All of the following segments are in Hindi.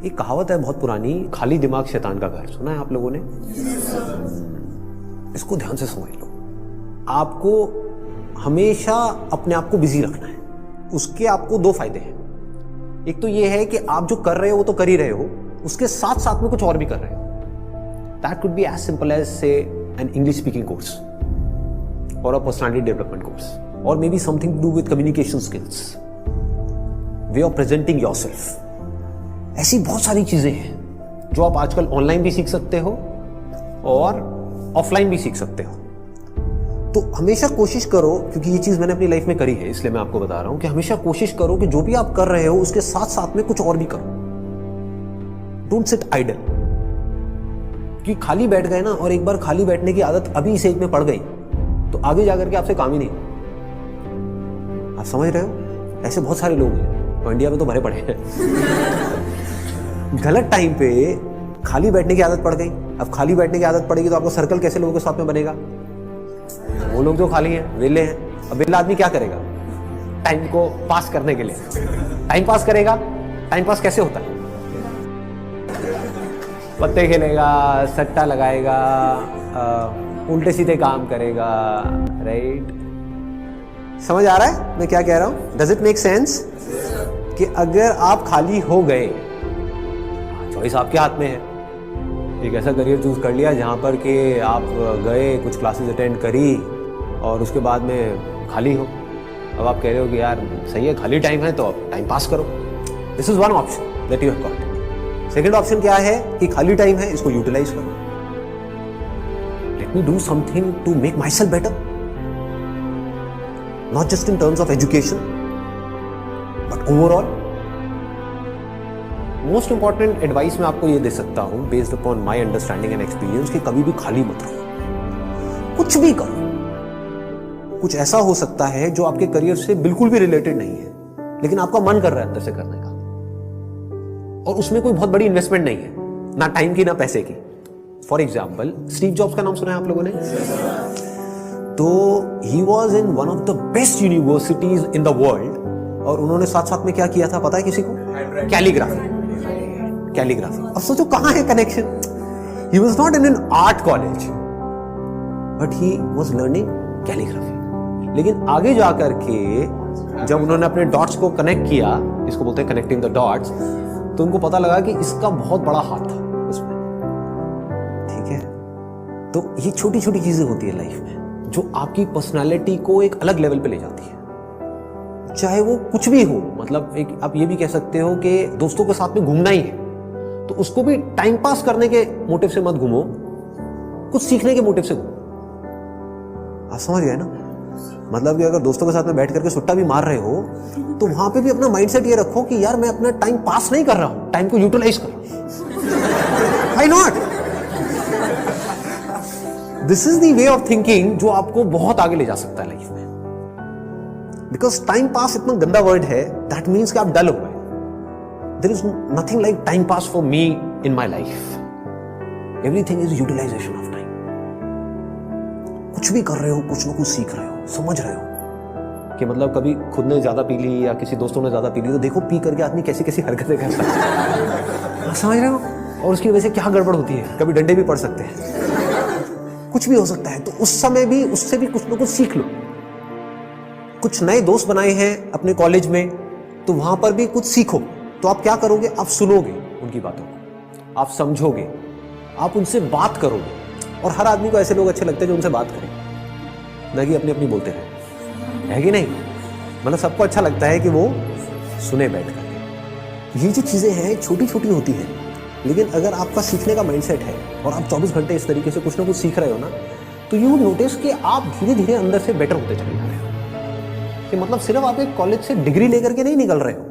एक कहावत है बहुत पुरानी, खाली दिमाग शैतान का घर। सुना है आप लोगों ने? इसको ध्यान से समझ लो। आपको हमेशा अपने आप को बिजी रखना है। उसके आपको दो फायदे हैं। एक तो ये है कि आप जो कर रहे हो वो तो कर ही रहे हो, उसके साथ साथ में कुछ और भी कर रहे हो। That could be as simple as say an English speaking course और अ पर्सनालिटी डेवलपमेंट कोर्स, और maybe something to do with communication skills, way of presenting yourself. ऐसी बहुत सारी चीजें हैं जो आप आजकल ऑनलाइन भी सीख सकते हो और ऑफलाइन भी सीख सकते हो। तो हमेशा कोशिश करो, क्योंकि ये चीज मैंने अपनी लाइफ में करी है इसलिए मैं आपको बता रहा हूं कि हमेशा कोशिश करो कि जो भी आप कर रहे हो उसके साथ साथ में कुछ और भी करो। Don't sit idle. कि खाली बैठ गए ना, और एक बार खाली बैठने की आदत अभी इस एज में पड़ गई तो आगे जाकर के आपसे काम ही नहीं। आप समझ रहे हो? ऐसे बहुत सारे लोग हैं और इंडिया में तो भरे पड़े हैं। गलत टाइम पे खाली बैठने की आदत पड़ गई। अब खाली बैठने की आदत पड़ेगी तो आपको सर्कल कैसे लोगों के साथ में बनेगा? वो लोग जो खाली हैं, वेले हैं। अब वेला आदमी क्या करेगा टाइम को पास करने के लिए? टाइम पास करेगा। टाइम पास कैसे होता है? पत्ते खेलेगा, सट्टा लगाएगा, उल्टे सीधे काम करेगा। राइट? समझ आ रहा है मैं क्या कह रहा हूं? Does it make sense? कि अगर आप खाली हो गए, चॉइस आपके हाथ में है। एक ऐसा करियर चूज कर लिया जहां पर कि आप गए, कुछ क्लासेस अटेंड करी और उसके बाद में खाली हो। अब आप कह रहे हो कि यार सही है, खाली टाइम है तो अब टाइम पास करो। This is one option that you have got. Second option क्या है कि खाली टाइम है, इसको यूटिलाइज करो। Let me do something to make myself better, not just in terms of education but overall. Most important advice मैं आपको ये दे सकता हूं based upon my understanding and experience कि कभी भी खाली मत रहो, कुछ भी करो। कुछ ऐसा हो सकता है जो आपके करियर से बिल्कुल भी रिलेटेड नहीं है, लेकिन आपका मन कर रहा है अंदर से करने का, और उसमें कोई बहुत बड़ी इन्वेस्टमेंट नहीं है, ना टाइम की ना पैसे की। फॉर एग्जाम्पल, स्टीव जॉब्स का नाम सुना है आप लोगों ने? तो he was in one of the best universities in the world, और उन्होंने साथ साथ में क्या किया था पता है किसी को? कैलीग्राफी। कैलीग्राफी। अब सोचो कहां है connection? He was not in an art college but he was learning calligraphy. लेकिन आगे जाकर के जब उन्होंने अपने डॉट्स को कनेक्ट किया, इसको बोलते हैं कनेक्टिंग द डॉट्स, तो उनको पता लगा कि इसका बहुत बड़ा हाथ था उसमें। ठीक है? तो ये छोटी छोटी चीजें होती है लाइफ में जो आपकी पर्सनालिटी को एक अलग लेवल पे ले जाती है। चाहे वो कुछ भी हो, मतलब एक आप ये भी कह सकते हो कि दोस्तों के साथ में घूमना ही है तो उसको भी टाइम पास करने के मोटिव से मत घूमो, कुछ सीखने के मोटिव से घूमो। आप समझ गए ना? मतलब कि अगर दोस्तों के साथ में बैठ करके सुट्टा भी मार रहे हो तो वहां पे भी अपना माइंडसेट ये रखो कि यार मैं अपना टाइम पास नहीं कर रहा हूं, टाइम को यूटिलाइज कर रहा हूं। Why not? This is the way of thinking जो आपको बहुत आगे ले जा सकता है लाइफ में। बिकॉज टाइम पास इतना गंदा वर्ड है, दैट मीन्स कि आप डल हो गए। There is nothing like time pass for me in my life. Everything is utilization of time. कुछ भी कर रहे हो, कुछ ना कुछ सीख रहे हो, समझ रहे हो कि मतलब कभी खुद ने ज्यादा पी ली या किसी दोस्तों ने ज्यादा पी ली तो देखो पी करके आदमी कैसी कैसी हरकतें करता है। समझ रहे हो? और उसकी वजह से क्या गड़बड़ होती है, कभी डंडे भी पड़ सकते हैं, कुछ भी हो सकता है। तो उस समय भी उससे भी कुछ ना कुछ सीख लो। कुछ नए दोस्त बनाए हैं अपने कॉलेज में तो वहां पर भी कुछ सीखो। तो आप क्या करोगे? आप सुनोगे उनकी बातों को, आप समझोगे, आप उनसे बात करोगे। और हर आदमी को ऐसे लोग अच्छे लगते हैं जो उनसे बात करें, ना कि अपनी अपनी बोलते रहे, है कि नहीं? मतलब सबको अच्छा लगता है कि वो सुने बैठ करके। ये जो चीजें हैं छोटी छोटी होती हैं, लेकिन अगर आपका सीखने का माइंडसेट है और आप 24 घंटे इस तरीके से कुछ ना कुछ सीख रहे हो ना, तो यू वुड नोटिस कि आप धीरे धीरे अंदर से बेटर होते चले जा रहे हो। कि मतलब सिर्फ आप एक कॉलेज से डिग्री लेकर के नहीं निकल रहे हो,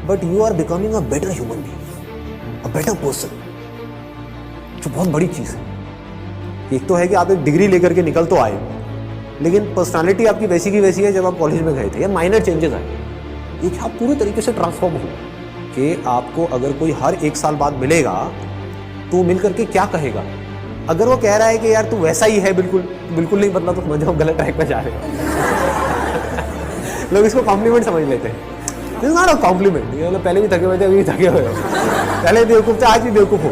but you are becoming a better human being, a better person, जो बहुत बड़ी चीज है। एक तो है कि आप एक डिग्री लेकर के निकल तो आए, लेकिन पर्सनालिटी आपकी वैसी की वैसी है जब आप कॉलेज में गए थे, या माइनर चेंजेस आए। एक आप पूरे तरीके से ट्रांसफॉर्म हो कि आपको अगर कोई हर 1 साल बाद मिलेगा तो मिल करके क्या कहेगा? अगर वो कह रहा है कि यार तू वैसा ही है, बिल्कुल बिल्कुल नहीं बदला, तो समझ जाओ गलत ट्रैक पर जा रहे हो। लोग इसको कॉम्प्लीमेंट समझ लेते हैं। This is not a compliment. ये मतलब पहले भी थके हुए थे, अभी भी थके हुए हो, पहले बेवकूफ थे, आज भी बेवकूफ हो।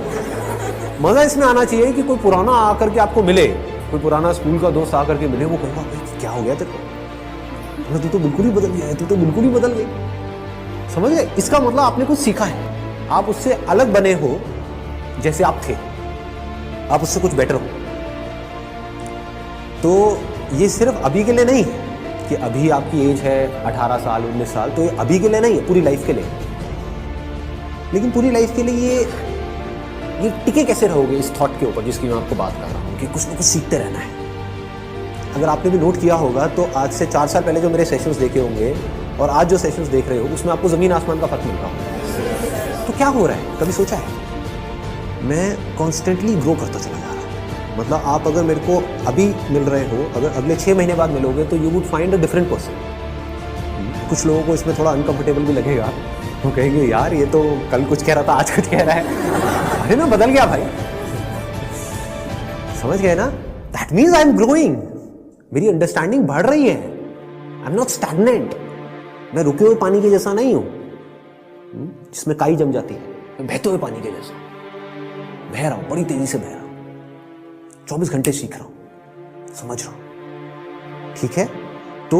मजा इसमें आना चाहिए कि कोई पुराना आकर के आपको मिले, कोई पुराना स्कूल का दोस्त आकर के मिले, वो कहेगा क्या हो गया तेरे को, तू तो बिल्कुल ही बदल गया है, तू तो बिल्कुल ही बदल गई। समझ गए? इसका मतलब आपने कुछ सीखा है, आप उससे अलग बने हो जैसे आप थे, आप उससे कुछ बेटर हो। तो ये सिर्फ अभी के लिए नहीं है कि अभी आपकी एज है 18 साल 19 साल, तो ये अभी के लिए नहीं है, पूरी लाइफ के लिए। लेकिन पूरी लाइफ के लिए ये टिके कैसे रहोगे इस थॉट के ऊपर जिसकी मैं आपको बात कर रहा हूँ कि कुछ ना कुछ सीखते रहना है। अगर आपने भी नोट किया होगा तो आज से 4 साल पहले जो मेरे सेशंस देखे होंगे और आज जो सेशंस देख रहे हो उसमें आपको ज़मीन आसमान का फर्क मिल रहा होगा। तो क्या हो रहा है, कभी सोचा है? मैं कॉन्स्टेंटली ग्रो करता चला जा रहा हूँ। मतलब आप अगर मेरे को अभी मिल रहे हो, अगर अगले 6 महीने बाद मिलोगे तो you would find a different person. कुछ लोगों को इसमें थोड़ा अनकंफर्टेबल भी लगेगा, वो कहेंगे यार ये तो कल कुछ कह रहा था आज कुछ कह रहा है, अरे मैं बदल गया भाई। समझ गए ना? That means I am growing, मेरी अंडरस्टैंडिंग बढ़ रही है। आई एम नॉट स्टैग्नेंट, मैं रुके हुए पानी के जैसा नहीं हूं जिसमें काई जम जाती है, मैं बहते हुए पानी के जैसा बह रहा हूं, बड़ी तेजी से बह रहा हूं, 24 घंटे सीख रहा हूं, समझ रहा हूं। ठीक है? तो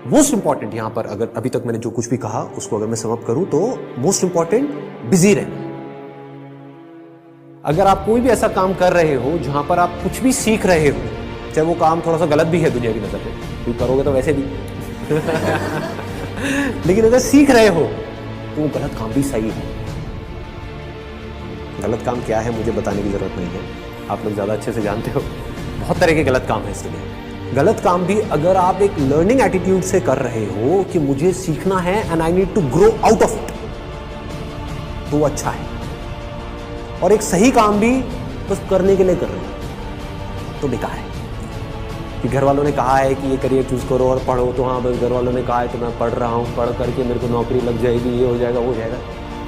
मोस्ट इंपॉर्टेंट यहां पर, अगर अभी तक मैंने जो कुछ भी कहा उसको अगर मैं समअप करूं तो मोस्ट इंपॉर्टेंट बिजी रहना। अगर आप कोई भी ऐसा काम कर रहे हो जहां पर आप कुछ भी सीख रहे हो, चाहे वो काम थोड़ा सा गलत भी है दुनिया की नजर में, क्योंकि करोगे तो वैसे भी लेकिन अगर सीख रहे हो तो वो गलत काम भी सही है। गलत काम क्या है मुझे बताने की जरूरत नहीं है, आप लोग ज्यादा अच्छे से जानते हो। बहुत तरह के गलत काम है इस दुनिया। गलत काम भी अगर आप एक लर्निंग एटीट्यूड से कर रहे हो कि मुझे सीखना है and I need to grow out of it, तो वो अच्छा है। और एक सही काम भी बस करने के लिए कर रहे हो तो बेकार है। कि घर वालों ने कहा है कि ये करियर चूज करो और पढ़ो, तो हाँ बस घर वालों ने कहा है तो मैं पढ़ रहा हूँ, पढ़ करके मेरे को नौकरी लग जाएगी, ये हो जाएगा वो हो जाएगा,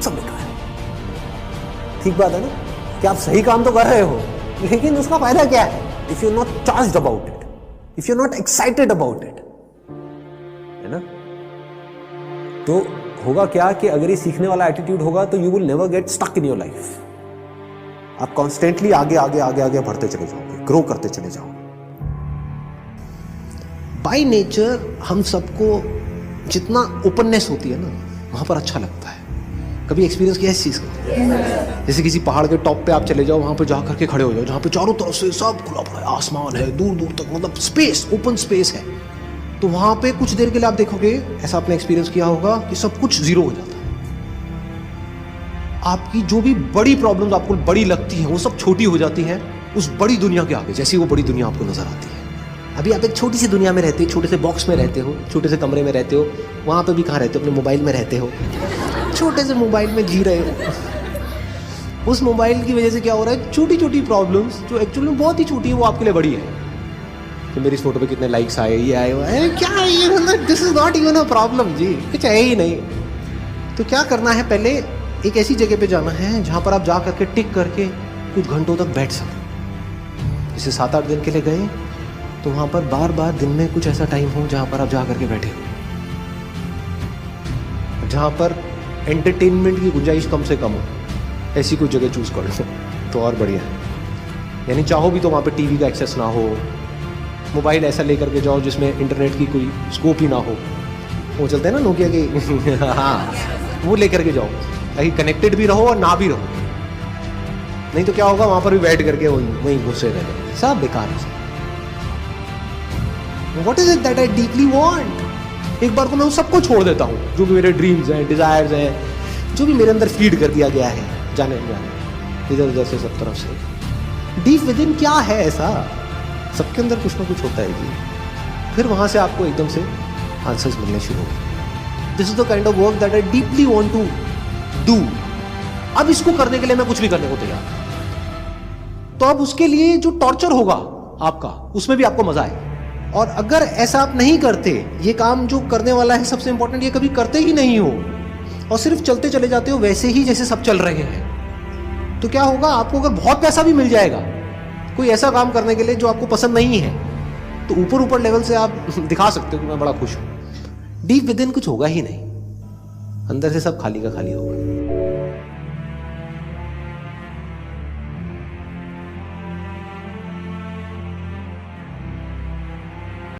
सब बेकार है। ठीक बात है ना कि आप सही काम तो कर रहे हो लेकिन उसका फायदा क्या है if you not charged about it, if you not excited about it, है ना? तो होगा क्या कि अगर ये सीखने वाला एटीट्यूड होगा तो you will never get stuck in your life. आप कॉन्स्टेंटली आगे आगे आगे आगे बढ़ते चले जाओगे, ग्रो करते चले जाओगे। बाय नेचर हम सबको जितना ओपननेस होती है ना वहां पर अच्छा लगता है। कभी एक्सपीरियंस किया है इस चीज का? जैसे किसी पहाड़ के टॉप पे आप चले जाओ, वहां पे जा करके खड़े हो जाओ जहां पे चारों तरफ से सब खुला पड़ा है, आसमान है दूर दूर तक, मतलब स्पेस, ओपन स्पेस है। तो वहां पे कुछ देर के लिए आप देखोगे, ऐसा आपने एक्सपीरियंस किया होगा कि सब कुछ जीरो हो जाता है। आपकी जो भी बड़ी प्रॉब्लम्स आपको बड़ी लगती है वो सब छोटी हो जाती है उस बड़ी दुनिया के आगे, जैसी वो बड़ी दुनिया आपको नजर आती है। अभी आप एक छोटी सी दुनिया में रहते हो, छोटे से बॉक्स में रहते हो, छोटे से कमरे में रहते हो, वहां पे भी कहाँ रहते हो? अपने मोबाइल में रहते हो, छोटे से मोबाइल में जी रहे हो। उस मोबाइल की वजह से क्या हो रहा है, छोटी छोटी प्रॉब्लम्स जो एक्चुअली में बहुत ही छोटी है वो आपके लिए बड़ी है। कि मेरी इस फोटो पे कितने लाइक्स आए, ये आए, अरे क्या है ये, मतलब this is not even a problem जी, कुछ है ही नहीं। तो क्या करना है, पहले एक ऐसी जगह पे जाना है जहां पर आप जा करके टिक करके कुछ घंटों तक बैठ सकें। जैसे 7-8 दिन के लिए गए तो वहां पर बार बार दिन में कुछ ऐसा टाइम हो जहां पर आप जा करके बैठे हो, जहां पर एंटरटेनमेंट की गुंजाइश कम से कम हो, ऐसी कोई जगह चूज कर लो तो और बढ़िया है। यानी चाहो भी तो वहां पे टीवी का एक्सेस ना हो, मोबाइल ऐसा लेकर के जाओ जिसमें इंटरनेट की कोई स्कोप ही ना हो, वो चलते हैं ना नोकिया के हाँ, वो लेकर के जाओ ताकि कनेक्टेड भी रहो और ना भी रहो। नहीं तो क्या होगा, वहां पर भी बैठ करके वहीं घुसे रहे, सब बेकार है। What is it that I deeply want? एक बार को मैं उन सबको छोड़ देता हूँ जो भी मेरे ड्रीम्स हैं, डिजायर्स हैं, जो भी मेरे अंदर फीड कर दिया गया है जाने इधर उधर से सब तरफ से। डीप विद इन क्या है ऐसा, सबके अंदर कुछ ना कुछ होता है जी। फिर वहां से आपको एकदम से आंसर्स मिलने शुरू होंगे। This is the kind of work that I deeply want to do. अब इसको करने के लिए मैं कुछ भी करने को तैयार। तो अब उसके लिए जो टॉर्चर होगा आपका, उसमें भी आपको मजा आए। और अगर ऐसा आप नहीं करते, ये काम जो करने वाला है सबसे इंपॉर्टेंट, ये कभी करते ही नहीं हो और सिर्फ चलते चले जाते हो वैसे ही जैसे सब चल रहे हैं, तो क्या होगा, आपको अगर बहुत पैसा भी मिल जाएगा कोई ऐसा काम करने के लिए जो आपको पसंद नहीं है, तो ऊपर ऊपर लेवल से आप दिखा सकते हो कि मैं बड़ा खुश हूं, डीप विद इन कुछ होगा ही नहीं। अंदर से सब खाली का खाली होगा।